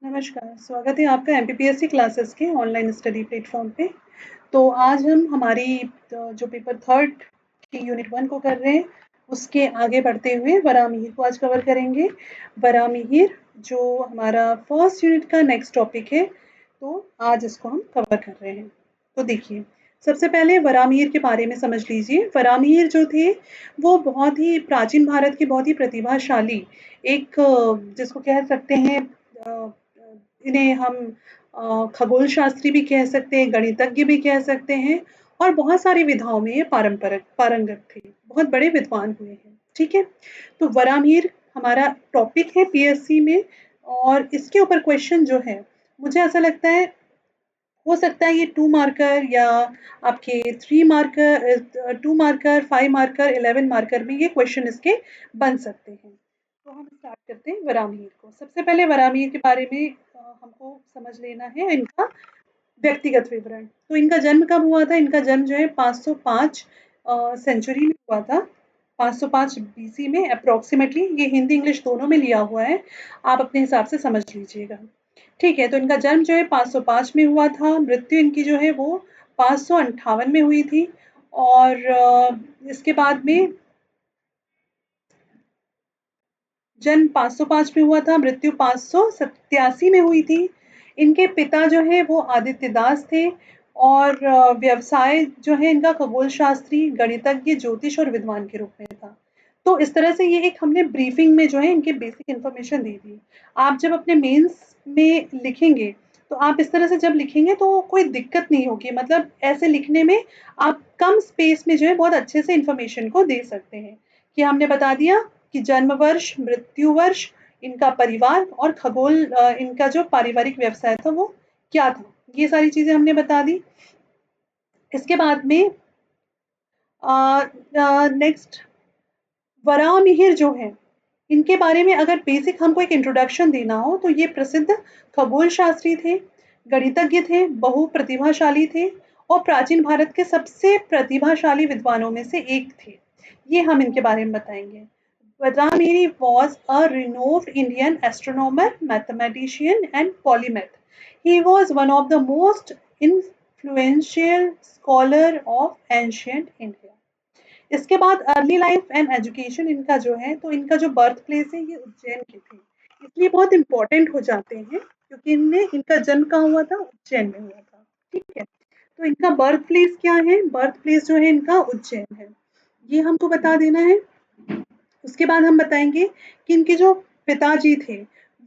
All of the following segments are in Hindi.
नमस्कार, स्वागत है आपका एमपीपीएससी क्लासेस के ऑनलाइन स्टडी प्लेटफ़ॉर्म पे। तो आज हम हमारी जो पेपर थर्ड की यूनिट 1 को कर रहे हैं, उसके आगे बढ़ते हुए वराहमिहिर को आज कवर करेंगे। वराहमिहिर जो हमारा फर्स्ट यूनिट का नेक्स्ट टॉपिक है, तो आज इसको हम कवर कर रहे हैं। तो देखिए, सबसे पहले वराहमिहिर के बारे में समझ लीजिए। वराहमिहिर जो थे, वो बहुत ही प्राचीन भारत के बहुत ही प्रतिभाशाली एक जिसको कह सकते हैं अ इन्हें हम खगोल शास्त्री भी कह सकते हैं, गणितज्ञ भी कह सकते हैं और बहुत सारी विधाओं में ये पारंगत थे। बहुत बड़े विद्वान हुए हैं, ठीक है? तो वराहमिहिर हमारा टॉपिक है पीएससी में और इसके ऊपर क्वेश्चन जो है, मुझे ऐसा लगता है हो सकता है ये 2 मार्कर या आपके 3 मार्कर 2 मार्कर, 5 मार्कर, 11 मार्कर में ये क्वेश्चन इसके बन सकते हैं। तो हम स्टार्ट करते हैं वराहमिहिर को। सबसे पहले वराहमिहिर के बारे में हमको समझ लेना है इनका व्यक्तिगत विवरण। तो इनका जन्म कब हुआ था? इनका जन्म जो है 505 सेंचुरी में हुआ था। 505 बीसी में अप्रॉक्सिमेटली, ये हिंदी इंग्लिश दोनों में लिया हुआ है, आप अपने हिसाब से समझ लीजिएगा। ठीक है, तो इनका जन्म जो है 505 में हुआ था, मृत्यु इनकी जो है वो 558 में हुई थी और इसके बाद में जन्म 505 में हुआ था, मृत्यु 587 में हुई थी। इनके पिता जो हैं वो आदित्य दास थे और व्यवसाय जो है इनका खगोल शास्त्री, गणितज्ञ, ज्योतिष और विद्वान के रूप में था। तो इस तरह से ये एक हमने ब्रीफिंग में जो है इनकी बेसिक इन्फॉर्मेशन दे दी। आप जब अपने मेंस में लिखेंगे, तो आप इस तरह से जब लिखेंगे तो कोई दिक्कत नहीं होगी, मतलब ऐसे लिखने में आप कम स्पेस में जो है बहुत अच्छे से इन्फॉर्मेशन को दे सकते हैं कि हमने बता दिया कि जन्म वर्ष, मृत्यु वर्ष, इनका परिवार और खगोल इनका जो पारिवारिक व्यवसाय था वो क्या था, ये सारी चीजें हमने बता दी। इसके बाद में नेक्स्ट वराहमिहिर जो है, इनके बारे में अगर बेसिक हमको एक इंट्रोडक्शन देना हो तो ये प्रसिद्ध खगोल शास्त्री थे, गणितज्ञ थे, बहु प्रतिभाशाली थे और प्राचीन भारत के सबसे प्रतिभाशाली विद्वानों में से एक थे। ये हम इनके बारे में बताएंगे। Vazamiri was a renowned Indian astronomer, mathematician, and polymath. He was one of the most influential scholar of ancient India. इसके बाद अर्ली लाइफ एंड एजुकेशन इनका जो है, तो इनका जो बर्थ प्लेस है ये उज्जैन के थे, इसलिए बहुत इंपॉर्टेंट हो जाते हैं क्योंकि इनका जन्म कहाँ हुआ था? उज्जैन में हुआ था, ठीक है? तो इनका बर्थ प्लेस क्या है? बर्थ प्लेस जो है इनका उज्जैन है, ये हमको बता देना है। उसके बाद हम बताएंगे कि इनके जो पिताजी थे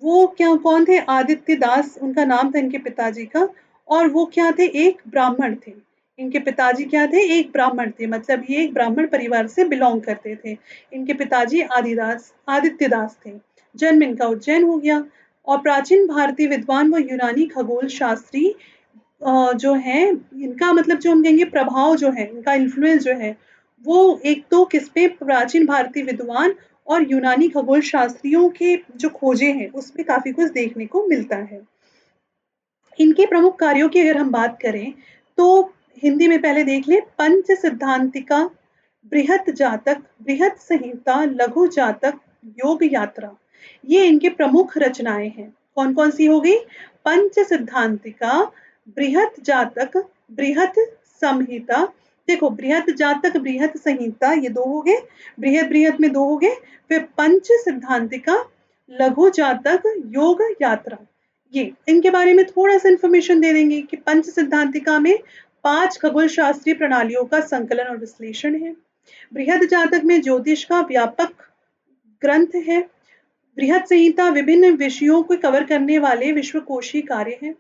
वो क्या कौन थे? आदित्य दास उनका नाम था इनके पिताजी का और वो क्या थे? एक ब्राह्मण थे। इनके पिताजी क्या थे? एक ब्राह्मण थे, मतलब ये एक ब्राह्मण परिवार से बिलोंग करते थे। इनके पिताजी आदित्य दास थे। जन्म इनका उज्जैन हो गया और प्राचीन भारतीय विद्वान व यूनानी खगोल शास्त्री जो है इनका मतलब जो हम कहेंगे प्रभाव जो है, इनका इन्फ्लुएंस जो है वो एक तो किस पे? प्राचीन भारतीय विद्वान और यूनानी खगोल शास्त्रियों के जो खोजें हैं उसमें काफी कुछ देखने को मिलता है। इनके प्रमुख कार्यों की अगर हम बात करें तो हिंदी में पहले देख लें। पंच सिद्धांतिका, बृहत जातक, बृहत संहिता, लघु जातक, योग यात्रा, ये इनके प्रमुख रचनाएं हैं। कौन कौन सी हो गई? पंच सिद्धांतिका, बृहत जातक, बृहत संहिता, देखो बृहत जातक, बृहत संहिता ये दो हो गए, बृहत बृहत में दो हो गए, फिर पंच सिद्धांतिका, लघु जातक, योग यात्रा, ये इनके बारे में थोड़ा सा इंफॉर्मेशन दे देंगे कि पंच सिद्धांतिका में 5 खगोल शास्त्रीय प्रणालियों का संकलन और विश्लेषण है। बृहद जातक में ज्योतिष का व्यापक ग्रंथ है। बृहद संहिता विभिन्न विषयों को कवर करने वाले विश्वकोशीय कार्य हैं।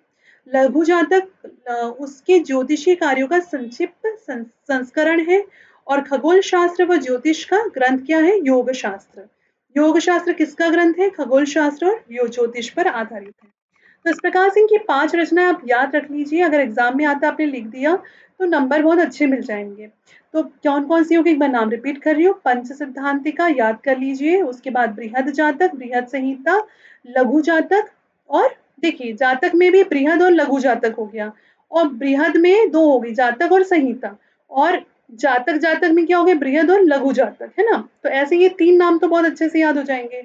लघु जातक उसके ज्योतिषीय कार्यों का संक्षिप्त संस्करण है और खगोल शास्त्र व ज्योतिष का ग्रंथ क्या है? योग शास्त्र। योग शास्त्र किसका ग्रंथ है? खगोल शास्त्र और ज्योतिष पर आधारित है। तो इस प्रकार से इनकी 5 रचनाएं आप याद रख लीजिए, अगर एग्जाम में आता आपने लिख दिया तो नंबर बहुत अच्छे मिल जाएंगे। तो कौन कौन सी होगी? एक बार नाम रिपीट कर रही हूँ। पंच सिद्धांतिका याद कर लीजिए, उसके बाद बृहद जातक, बृहद संहिता, लघु जातक और देखिए जातक में भी बृहद और लघु जातक हो गया और बृहद में दो हो गई, जातक और संहिता, और जातक जातक में क्या हो गया? बृहद और लघु जातक, है ना? तो ऐसे ये 3 नाम तो बहुत अच्छे से याद हो जाएंगे।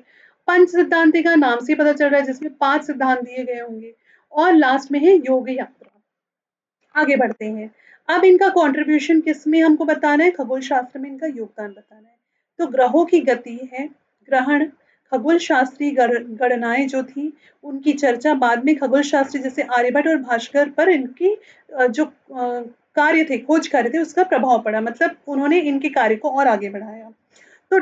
पंच सिद्धांति का नाम से पता चल रहा है, जिसमें 5 सिद्धांत दिए गए होंगे। और लास्ट में है योग यात्रा। आगे बढ़ते हैं। अब इनका कंट्रीब्यूशन किसमें हमको बताना है, खगोल शास्त्र में इनका योगदान बताना है। तो ग्रहों की गति है, ग्रहण, खगोल शास्त्री गणनाएं जो थी, उनकी चर्चा बाद में खगोल शास्त्री जैसे आर्यभट्ट और भास्कर पर इनकी जो कार्य थे, खोज कार्य थे, उसका प्रभाव पड़ा, मतलब उन्होंने इनके कार्य को और आगे बढ़ाया। तो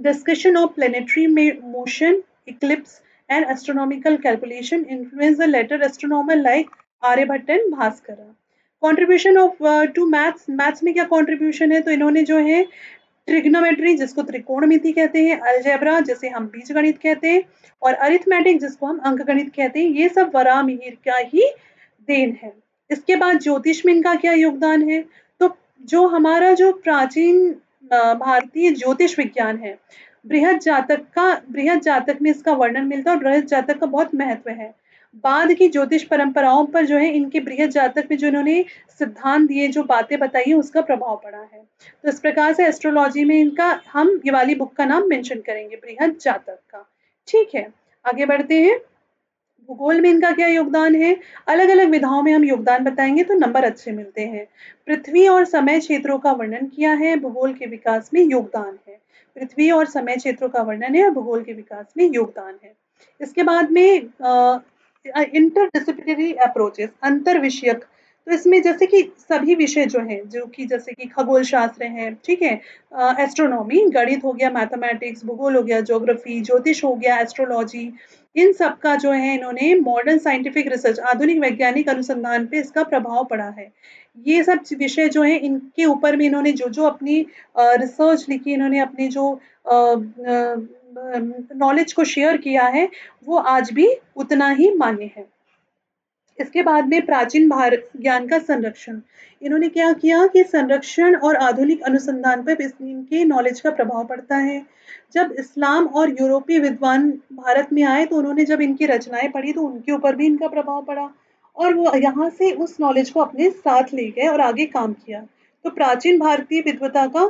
discussion of planetary motion, eclipse, and astronomical calculation influence the later astronomer like Aryabhata and Bhaskara. Contribution of to maths, maths में क्या कंट्रीब्यूशन है, तो इन्होंने जो है ट्रिग्नोमेट्री जिसको त्रिकोणमिति कहते हैं, अलजेब्रा जिसे हम बीजगणित कहते हैं, और अरिथमेटिक जिसको हम अंकगणित कहते हैं, ये सब वराहमिहिर का ही देन है। इसके बाद ज्योतिष में इनका क्या योगदान है, तो जो हमारा जो प्राचीन भारतीय ज्योतिष विज्ञान है, बृहद जातक में इसका वर्णन मिलता है, और बृहद जातक का बहुत महत्व है। बाद की ज्योतिष परंपराओं पर जो है इनके बृहद जातक में जो इन्होंने सिद्धांत दिए, जो बातें बताई है, उसका प्रभाव पड़ा है। तो इस प्रकार से एस्ट्रोलॉजी में इनका हम ये वाली बुक का नाम मेंशन करेंगे, बृहद जातक का। ठीक है, आगे बढ़ते हैं। भूगोल में इनका क्या योगदान है, अलग अलग विधाओं में हम योगदान बताएंगे तो नंबर अच्छे मिलते हैं। पृथ्वी और समय क्षेत्रों का वर्णन किया है, भूगोल के विकास में योगदान है। पृथ्वी और समय क्षेत्रों का वर्णन है और भूगोल के विकास में योगदान है। इसके बाद में इंटरडिसिप्लिनरी अप्रोचेस, अंतर विषयक, तो इसमें जैसे कि सभी विषय जो हैं, जो कि जैसे कि खगोल शास्त्र है, ठीक है, एस्ट्रोनॉमी, गणित हो गया, मैथमेटिक्स, भूगोल हो गया, ज्योग्राफी, ज्योतिष हो गया, एस्ट्रोलॉजी, इन सब का जो है इन्होंने मॉडर्न साइंटिफिक रिसर्च, आधुनिक वैज्ञानिक अनुसंधान पे इसका प्रभाव पड़ा है। ये सब विषय जो है इनके ऊपर में इन्होंने जो जो अपनी रिसर्च लिखी, इन्होंने अपनी जो नॉलेज को शेयर किया है, वो आज भी उतना ही मान्य है। इसके बाद में प्राचीन भारत ज्ञान का संरक्षण, इन्होंने क्या किया कि संरक्षण और आधुनिक अनुसंधान पर इनके नॉलेज का प्रभाव पड़ता है। जब इस्लाम और यूरोपीय विद्वान भारत में आए, तो उन्होंने जब इनकी रचनाएं पढ़ी, तो उनके ऊपर भी इनका प्रभाव पड़ा, और वो यहाँ से उस नॉलेज को अपने साथ ले गए और आगे काम किया। तो प्राचीन भारतीय विद्वता का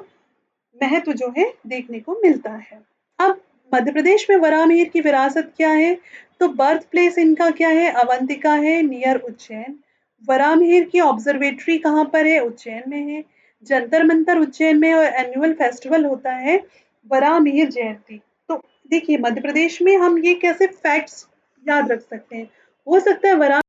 महत्व जो है देखने को मिलता है। अब मध्य प्रदेश में वराहमिहिर की विरासत क्या है, तो बर्थ प्लेस इनका क्या है, अवंतिका है, नियर उज्जैन। वराहमिहिर की ऑब्जर्वेटरी कहाँ पर है, उज्जैन में है। जंतर मंतर उज्जैन में, और एनुअल फेस्टिवल होता है वराहमिहिर जयंती। तो देखिए, मध्य प्रदेश में हम ये कैसे फैक्ट्स याद रख सकते हैं, हो सकता है वराह